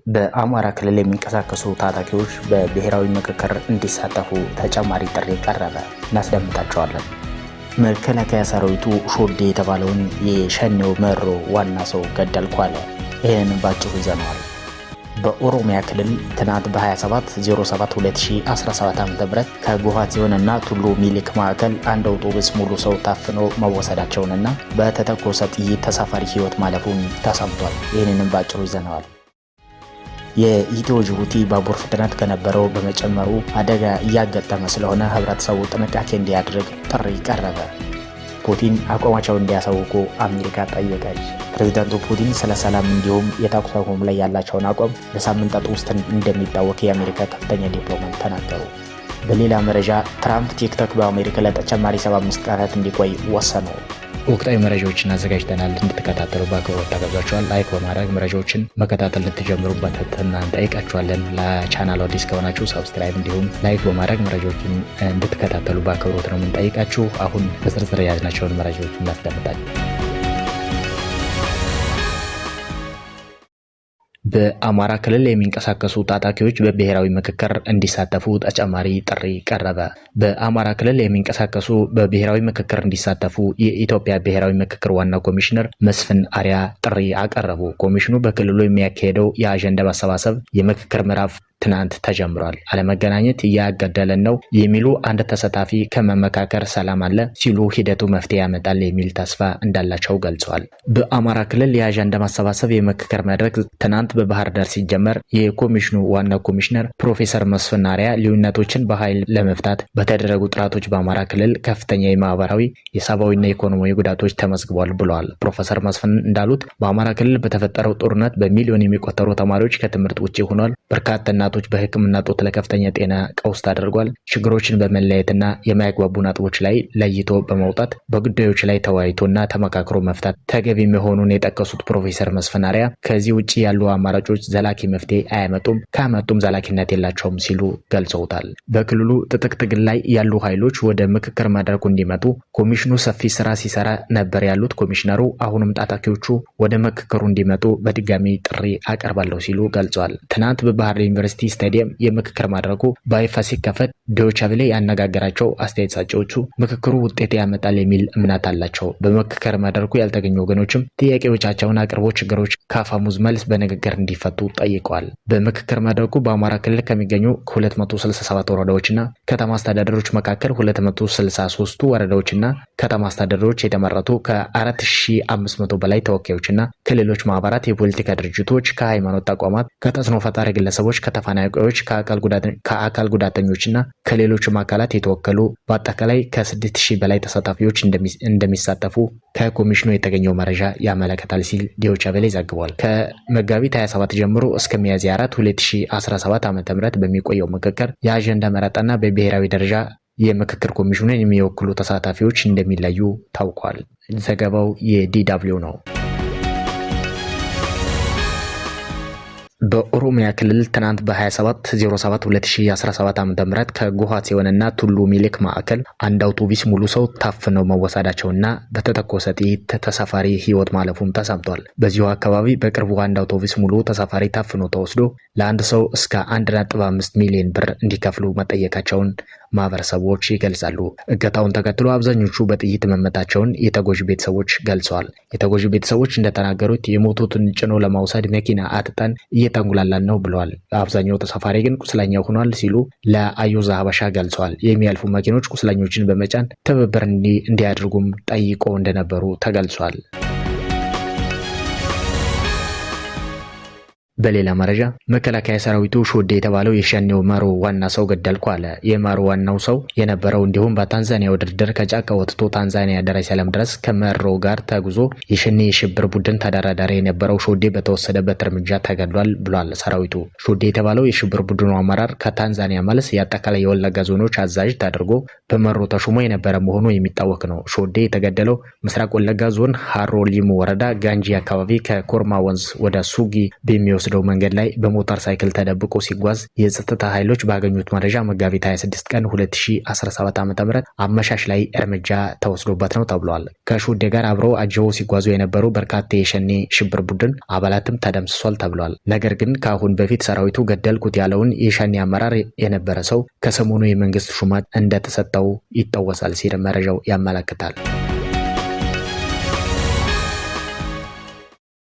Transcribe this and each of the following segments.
በአማራ ክልል የሚንቀሳቀሱ ታጣቂዎች በብሔራዊ ምክክር እንዲሳተፉ ተጨማሪ ጥሪ ቀረበ። እናስደምጣቸዋለን። መከላከያ ሰራዊቱ ሾዴ የተባለውን የሸኔው መሮ ዋና ሰው ገደልኩ አለ። ይህንን ባጭሩ ይዘነዋል። በኦሮሚያ ክልል ትናንት በ27/07/2017 ዓ.ም ከጎሃ ጽዮንና ቱሉ ሚልክ ማዕከል አንድ አውቶቡስ ሙሉ ሰው ታፍኖ መወሰዳቸውንና በተተኮሰ ጥይት ተሳፋሪ ሕይወት ማለፉን ተሰምቷል። ይህንንም ባጭሩ ይዘነዋል። የኢትዮ ጅቡቲ ባቡር ፍጥነት ከነበረው በመጨመሩ አደጋ እያጋጠመ ስለሆነ ህብረተሰቡ ጥንቃቄ እንዲያደርግ ጥሪ ቀረበ። ፑቲን አቋማቸውን እንዲያሳውቁ አሜሪካ ጠየቀች። ፕሬዝዳንቱ ፑቲን ስለ ሰላም እንዲሁም የተኩስ አቁም ላይ ያላቸውን አቋም ለሳምንታት ውስጥ እንደሚታወቅ የአሜሪካ ከፍተኛ ዲፕሎማት ተናገሩ። በሌላ መረጃ ትራምፕ ቲክቶክ በአሜሪካ ለተጨማሪ 75 ቀናት እንዲቆይ ወሰኑ። ወቅታዊ መረጃዎችን አዘጋጅተናል፣ እንድትከታተሉ በአክብሮት ተጋብዛችኋል። ላይክ በማድረግ መረጃዎችን መከታተል ልትጀምሩበት እንጠይቃችኋለን። ለቻናሉ አዲስ ከሆናችሁ ሰብስክራይብ እንዲሁም ላይክ በማድረግ መረጃዎችን እንድትከታተሉ በአክብሮት ነው የምንጠይቃችሁ። አሁን በዝርዝር የያዝናቸውን መረጃዎች እናስደምጣለን። በአማራ ክልል የሚንቀሳቀሱ ታጣቂዎች በብሔራዊ ምክክር እንዲሳተፉ ተጨማሪ ጥሪ ቀረበ። በአማራ ክልል የሚንቀሳቀሱ በብሔራዊ ምክክር እንዲሳተፉ የኢትዮጵያ ብሔራዊ ምክክር ዋና ኮሚሽነር መስፍን አሪያ ጥሪ አቀረቡ። ኮሚሽኑ በክልሉ የሚያካሄደው የአጀንዳ ማሰባሰብ የምክክር ምዕራፍ ትናንት ተጀምሯል። አለመገናኘት እያገደለን ነው የሚሉ አንድ ተሳታፊ ከመመካከር ሰላም አለ ሲሉ ሂደቱ መፍትሄ ያመጣል የሚል ተስፋ እንዳላቸው ገልጸዋል። በአማራ ክልል የአጀንዳ ማሰባሰብ የምክክር መድረክ ትናንት በባህር ዳር ሲጀመር የኮሚሽኑ ዋና ኮሚሽነር ፕሮፌሰር መስፍን አሪያ ልዩነቶችን በኃይል ለመፍታት በተደረጉ ጥረቶች በአማራ ክልል ከፍተኛ የማህበራዊ የሰብአዊና ኢኮኖሚያዊ ጉዳቶች ተመዝግቧል ብለዋል። ፕሮፌሰር መስፍን እንዳሉት በአማራ ክልል በተፈጠረው ጦርነት በሚሊዮን የሚቆጠሩ ተማሪዎች ከትምህርት ውጭ ሆኗል። በርካታ እናቶች በሕክምና ጦት ለከፍተኛ ጤና ቀውስ ተደርጓል። ችግሮችን በመለየትና የማያግባቡ ነጥቦች ላይ ለይቶ በማውጣት በጉዳዮች ላይ ተወያይቶና ተመካክሮ መፍታት ተገቢ መሆኑን የጠቀሱት ፕሮፌሰር መስፍን አሪያ ከዚህ ውጭ ያሉ አማራጮች ዘላቂ መፍትሄ አያመጡም፣ ካመጡም ዘላቂነት የላቸውም ሲሉ ገልጸውታል። በክልሉ ትጥቅ ትግል ላይ ያሉ ኃይሎች ወደ ምክክር መድረኩ እንዲመጡ ኮሚሽኑ ሰፊ ስራ ሲሰራ ነበር ያሉት ኮሚሽነሩ አሁንም ታጣቂዎቹ ወደ ምክክሩ እንዲመጡ በድጋሚ ጥሪ አቀርባለሁ ሲሉ ገልጸዋል። ትናንት በባህር ዳር ዩኒቨርሲቲ ስታዲየም የምክክር መድረኩ በይፋ ሲከፈት ዶይቼ ቬለ ያነጋገራቸው አስተያየት ሰጪዎቹ ምክክሩ ውጤት ያመጣል የሚል እምነት አላቸው። በምክክር መድረኩ ያልተገኙ ወገኖችም ጥያቄዎቻቸውን አቅርቦ ችግሮች ከአፈሙዝ መልስ በንግግር እንዲፈቱ ጠይቀዋል። በምክክር መድረኩ በአማራ ክልል ከሚገኙ 267 ወረዳዎችና ከተማ አስተዳደሮች መካከል 263 ወረዳዎችና ከተማ አስተዳደሮች የተመረጡ ከ4500 በላይ ተወካዮችና ከሌሎች ማህበራት፣ የፖለቲካ ድርጅቶች፣ ከሃይማኖት ተቋማት፣ ከተጽዕኖ ፈጣሪ ግለሰቦች፣ ከተፈናቃዮች፣ ከአካል ጉዳተኞችና ከሌሎችም አካላት የተወከሉ በአጠቃላይ ከ6000 በላይ ተሳታፊዎች እንደሚሳተፉ ከኮሚሽኑ የተገኘው መረጃ ያመለክታል ሲል ዶይቼ ቬለ ዘግቧል። ከመጋቢት 27 ጀምሮ እስከ ሚያዝያ 4 2017 ዓ.ም በሚቆየው ምክክር የአጀንዳ መረጣና በብሔራዊ ደረጃ የምክክር ኮሚሽኑን የሚወክሉ ተሳታፊዎች እንደሚለዩ ታውቋል። ዘገባው የዲደብሊው ነው። በኦሮሚያ ክልል ትናንት በ27/07/2017 ዓ.ም ከጎሃ ጽዮንና ቱሉ ሚልክ ማዕከል አንድ አውቶቡስ ሙሉ ሰው ታፍነው መወሰዳቸውና በተተኮሰ ጥይት ተሳፋሪ ሕይወት ማለፉም ተሰምቷል። በዚሁ አካባቢ በቅርቡ አንድ አውቶቡስ ሙሉ ተሳፋሪ ታፍኖ ተወስዶ ለአንድ ሰው እስከ 1.5 ሚሊዮን ብር እንዲከፍሉ መጠየቃቸውን ማህበረሰቦች ይገልጻሉ። እገታውን ተከትሎ አብዛኞቹ በጥይት መመታቸውን የተጎጂ ቤተሰቦች ገልጸዋል። የተጎጂ ቤተሰቦች እንደተናገሩት የሞቱትን ጭኖ ለማውሰድ መኪና አጥተን እየተንጉላላን ነው ብለዋል። አብዛኛው ተሳፋሪ ግን ቁስለኛ ሆኗል ሲሉ ለአዩዘ ሀበሻ ገልጸዋል። የሚያልፉ መኪኖች ቁስለኞችን በመጫን ትብብር እንዲያደርጉም ጠይቆ እንደነበሩ ተገልጿል። በሌላ መረጃ መከላከያ ሰራዊቱ ሾዴ የተባለው የሸኔው መሮ ዋና ሰው ገደልኩ አለ። የመሮ ዋናው ሰው የነበረው እንዲሁም በታንዛኒያ ውድድር ከጫካ ወጥቶ ታንዛኒያ ዳር ሰላም ድረስ ከመሮ ጋር ተጉዞ የሸኔ የሽብር ቡድን ተደራዳሪ የነበረው ሾዴ በተወሰደበት እርምጃ ተገድሏል ብሏል ሰራዊቱ። ሾዴ የተባለው የሽብር ቡድኑ አመራር ከታንዛኒያ መልስ የአጠቃላይ የወለጋ ዞኖች አዛዥ ተደርጎ በመሮ ተሹሞ የነበረ መሆኑ የሚታወቅ ነው። ሾዴ የተገደለው ምስራቅ ወለጋ ዞን ሃሮ ሊሙ ወረዳ ጋንጂ አካባቢ ከኮርማ ወንዝ ወደ ሱጊ በሚወስድ በሚወስደው መንገድ ላይ በሞተር ሳይክል ተደብቆ ሲጓዝ የጸጥታ ኃይሎች ባገኙት መረጃ መጋቢት 26 ቀን 2017 ዓ.ም አመሻሽ ላይ እርምጃ ተወስዶበት ነው ተብሏል። ከሹዴ ጋር አብረው አጅበው ሲጓዙ የነበሩ በርካታ የሸኔ ሽብር ቡድን አባላትም ተደምስሷል ተብሏል። ነገር ግን ከአሁን በፊት ሰራዊቱ ገደልኩት ያለውን የሸኔ አመራር የነበረ ሰው ከሰሞኑ የመንግስት ሹመት እንደተሰጠው ይታወሳል ሲል መረጃው ያመለክታል።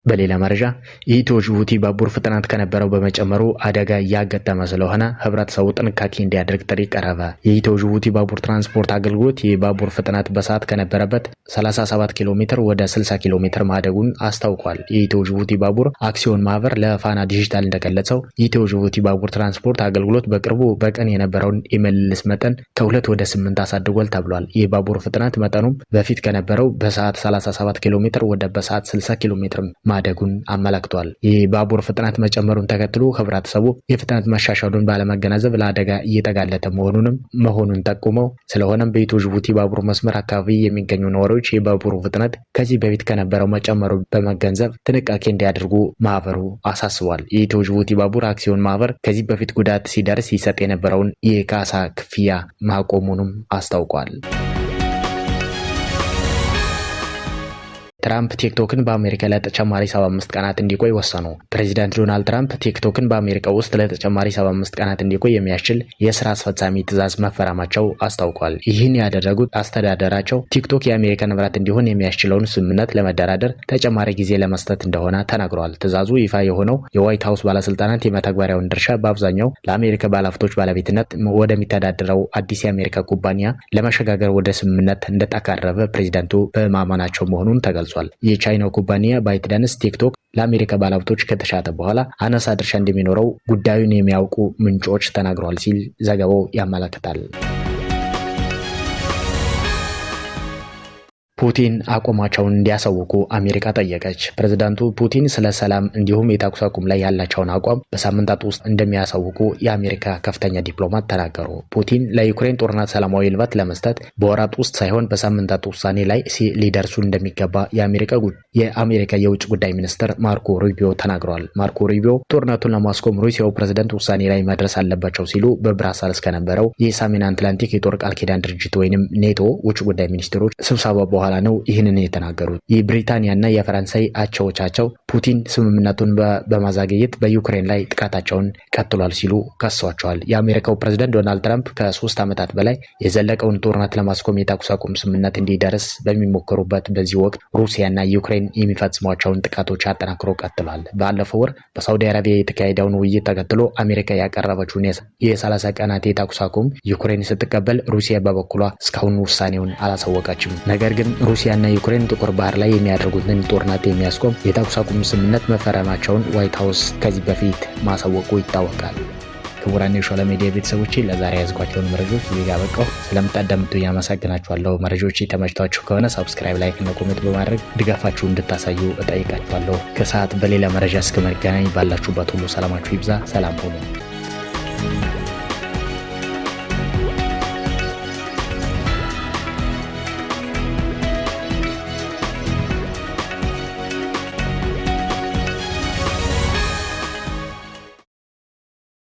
በሌላ መረጃ የኢትዮ ጅቡቲ ባቡር ፍጥነት ከነበረው በመጨመሩ አደጋ እያጋጠመ ስለሆነ ህብረተሰቡ ጥንቃቄ እንዲያደርግ ጥሪ ቀረበ። የኢትዮ ጅቡቲ ባቡር ትራንስፖርት አገልግሎት የባቡር ፍጥነት በሰዓት ከነበረበት 37 ኪሎ ሜትር ወደ 60 ኪሎ ሜትር ማደጉን አስታውቋል። የኢትዮ ጅቡቲ ባቡር አክሲዮን ማህበር ለፋና ዲጂታል እንደገለጸው የኢትዮ ጅቡቲ ባቡር ትራንስፖርት አገልግሎት በቅርቡ በቀን የነበረውን የምልልስ መጠን ከ2 ወደ 8 አሳድጓል ተብሏል። የባቡር ፍጥነት መጠኑም በፊት ከነበረው በሰዓት 37 ኪሎ ሜትር ወደ በሰዓት 60 ኪሎ ሜትር ማደጉን አመላክቷል። የባቡር ፍጥነት መጨመሩን ተከትሎ ህብረተሰቡ የፍጥነት መሻሻሉን ባለመገናዘብ ለአደጋ እየተጋለጠ መሆኑን ጠቁመው ስለሆነም በኢትዮ ጅቡቲ ባቡር መስመር አካባቢ የሚገኙ ነዋሪዎች የባቡሩ ፍጥነት ከዚህ በፊት ከነበረው መጨመሩ በመገንዘብ ጥንቃቄ እንዲያደርጉ ማህበሩ አሳስቧል። የኢትዮ ጅቡቲ ባቡር አክሲዮን ማህበር ከዚህ በፊት ጉዳት ሲደርስ ይሰጥ የነበረውን የካሳ ክፍያ ማቆሙንም አስታውቋል። ትራምፕ ቲክቶክን በአሜሪካ ለተጨማሪ 75 ቀናት እንዲቆይ ወሰኑ። ፕሬዚዳንት ዶናልድ ትራምፕ ቲክቶክን በአሜሪካ ውስጥ ለተጨማሪ 75 ቀናት እንዲቆይ የሚያስችል የስራ አስፈጻሚ ትዕዛዝ መፈረማቸው አስታውቋል። ይህን ያደረጉት አስተዳደራቸው ቲክቶክ የአሜሪካ ንብረት እንዲሆን የሚያስችለውን ስምምነት ለመደራደር ተጨማሪ ጊዜ ለመስጠት እንደሆነ ተናግረዋል። ትዕዛዙ ይፋ የሆነው የዋይት ሀውስ ባለስልጣናት የመተግበሪያውን ድርሻ በአብዛኛው ለአሜሪካ ባለሀብቶች ባለቤትነት ወደሚተዳደረው አዲስ የአሜሪካ ኩባንያ ለመሸጋገር ወደ ስምምነት እንደተቃረበ ፕሬዚዳንቱ በማመናቸው መሆኑን ተገልጿል። የቻይናው ኩባንያ ባይትዳንስ ቲክቶክ ለአሜሪካ ባለሀብቶች ከተሻጠ በኋላ አነሳ ድርሻ እንደሚኖረው ጉዳዩን የሚያውቁ ምንጮች ተናግረዋል ሲል ዘገባው ያመለክታል። ፑቲን አቋማቸውን እንዲያሳውቁ አሜሪካ ጠየቀች። ፕሬዝዳንቱ ፑቲን ስለ ሰላም እንዲሁም የተኩስ አቁም ላይ ያላቸውን አቋም በሳምንታት ውስጥ እንደሚያሳውቁ የአሜሪካ ከፍተኛ ዲፕሎማት ተናገሩ። ፑቲን ለዩክሬን ጦርነት ሰላማዊ እልባት ለመስጠት በወራት ውስጥ ሳይሆን በሳምንታት ውሳኔ ላይ ሊደርሱ እንደሚገባ የአሜሪካ የውጭ ጉዳይ ሚኒስትር ማርኮ ሩቢዮ ተናግረዋል። ማርኮ ሩቢዮ ጦርነቱን ለማስቆም ሩሲያው ፕሬዝዳንት ውሳኔ ላይ መድረስ አለባቸው ሲሉ በብራሰልስ ከነበረው የሰሜን አትላንቲክ የጦር ቃል ኪዳን ድርጅት ወይንም ኔቶ ውጭ ጉዳይ ሚኒስትሮች ስብሰባ በኋላ ነው ይህንን የተናገሩት። የብሪታንያና የፈረንሳይ አቻዎቻቸው ፑቲን ስምምነቱን በማዘግየት በዩክሬን ላይ ጥቃታቸውን ቀጥሏል ሲሉ ከሷቸዋል። የአሜሪካው ፕሬዝዳንት ዶናልድ ትራምፕ ከ3 ዓመታት በላይ የዘለቀውን ጦርነት ለማስቆም የተኩስ አቁም ስምምነት እንዲደርስ በሚሞክሩበት በዚህ ወቅት ሩሲያና ዩክሬን የሚፈጽሟቸውን ጥቃቶች አጠናክሮ ቀጥሏል። ባለፈው ወር በሳውዲ አረቢያ የተካሄደውን ውይይት ተከትሎ አሜሪካ ያቀረበችውን የ30 ቀናት የተኩስ አቁም ዩክሬን ስትቀበል፣ ሩሲያ በበኩሏ እስካሁን ውሳኔውን አላሳወቀችም። ነገር ግን ሩሲያና ዩክሬን ጥቁር ባህር ላይ የሚያደርጉትን ጦርነት የሚያስቆም የተኩስ አቁም ስምምነት መፈረማቸውን ዋይት ሀውስ ከዚህ በፊት ማሳወቁ ይታወቃል። ክቡራን የሾለ ሚዲያ ቤተሰቦች ለዛሬ ያዝኳቸውን መረጃዎች እዚህ ጋር በቃው። ስለምታዳምጡ ያመሰግናችኋለሁ። መረጃዎች ተመችቷችሁ ከሆነ ሰብስክራይብ፣ ላይክ እና ኮሜንት በማድረግ ድጋፋችሁ እንድታሳዩ እጠይቃችኋለሁ። ከሰዓት በሌላ መረጃ እስከመገናኝ ባላችሁበት ሁሉ ሰላማችሁ ይብዛ። ሰላም ሁኑ።